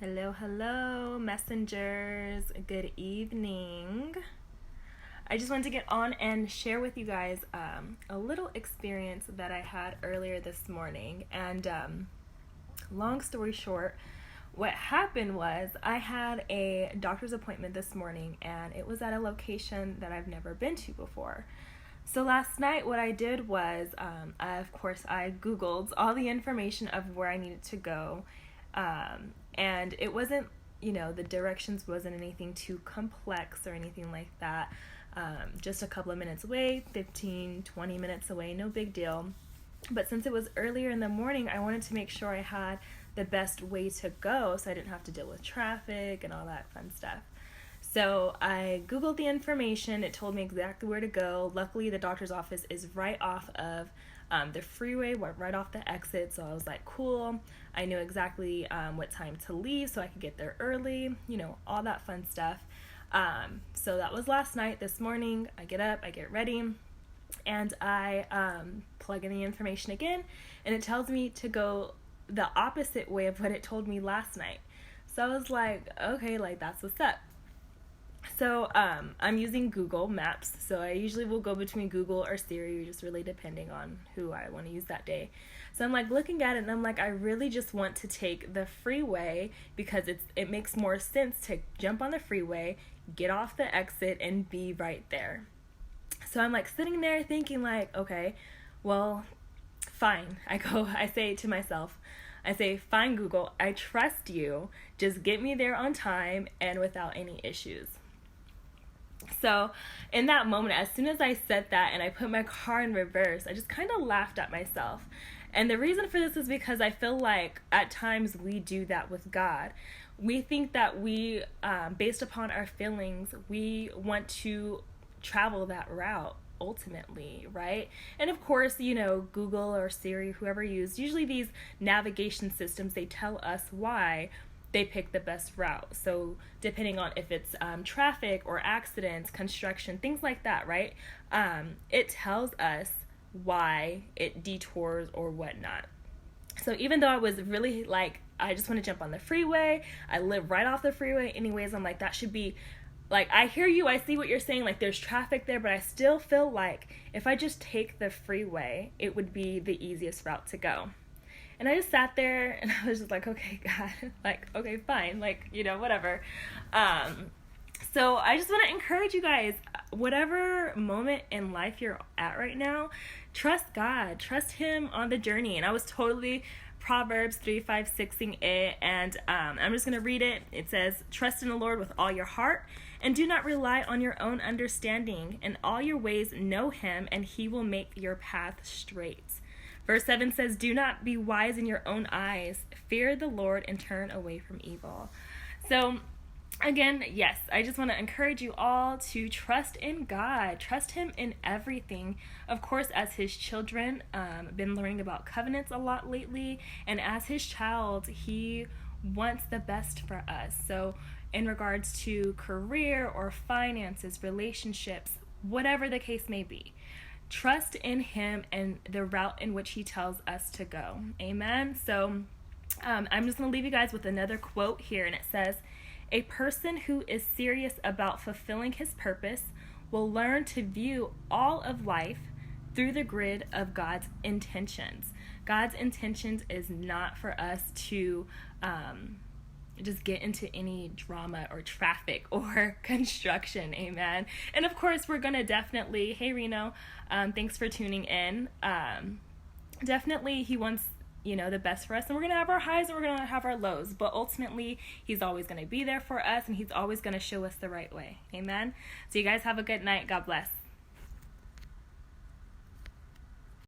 Hello, hello, messengers. Good evening. I just wanted to get on and share with you guys a little experience that I had earlier this morning. And long story short, what happened was I had a doctor's appointment this morning, and it was at a location that I've never been to before. So last night what I did was, I Googled all the information of where I needed to go. And it wasn't, the directions wasn't anything too complex or anything like that. Just a couple of minutes away, 15, 20 minutes away, no big deal. But since it was earlier in the morning, I wanted to make sure I had the best way to go so I didn't have to deal with traffic and all that fun stuff. So I Googled the information. It told me exactly where to go. Luckily, the doctor's office is right off of the freeway, right off the exit. So I was like, cool. I knew exactly what time to leave so I could get there early, all that fun stuff. So that was last night. This morning, I get up, I get ready, and I plug in the information again, and it tells me to go the opposite way of what it told me last night. So I was like, okay, that's what's up. So I'm using Google Maps, so I usually will go between Google or Siri, just really depending on who I want to use that day. So I'm looking at it, and I'm I really just want to take the freeway because it makes more sense to jump on the freeway, get off the exit, and be right there. So I'm sitting there thinking okay, well, fine. I say to myself, fine, Google, I trust you. Just get me there on time and without any issues. So in that moment, as soon as I said that and I put my car in reverse, I just kind of laughed at myself. And the reason for this is because I feel like at times we do that with God. We think that we, based upon our feelings, we want to travel that route ultimately, right? And of course, Google or Siri, whoever used, usually these navigation systems, they tell us why they pick the best route. So depending on if it's traffic or accidents, construction, things like that, right? It tells us why it detours or whatnot. So even though I was really I just want to jump on the freeway, I live right off the freeway anyways, I'm that should be, I hear you, I see what you're saying, there's traffic there, but I still feel if I just take the freeway, it would be the easiest route to go. And I just sat there and I was just okay, God, okay, fine, whatever. So I just want to encourage you guys, whatever moment in life you're at right now, trust God, trust Him on the journey. And I was totally Proverbs 3:5-6ing it, and I'm just going to read it. It says, trust in the Lord with all your heart, and do not rely on your own understanding. In all your ways know Him, and He will make your path straight. Verse 7 says, do not be wise in your own eyes. Fear the Lord and turn away from evil. So again, yes, I just want to encourage you all to trust in God. Trust Him in everything. Of course, as His children, I've been learning about covenants a lot lately. And as His child, He wants the best for us. So in regards to career or finances, relationships, whatever the case may be, trust in Him and the route in which He tells us to go. Amen. So I'm just going to leave you guys with another quote here, and it says, a person who is serious about fulfilling his purpose will learn to view all of life through the grid of God's intentions. God's intentions is not for us to just get into any drama or traffic or construction. Amen. And of course, we're going to definitely, hey Reno, thanks for tuning in. Definitely he wants, the best for us, and we're going to have our highs and we're going to have our lows, but ultimately He's always going to be there for us, and He's always going to show us the right way. Amen. So you guys have a good night. God bless.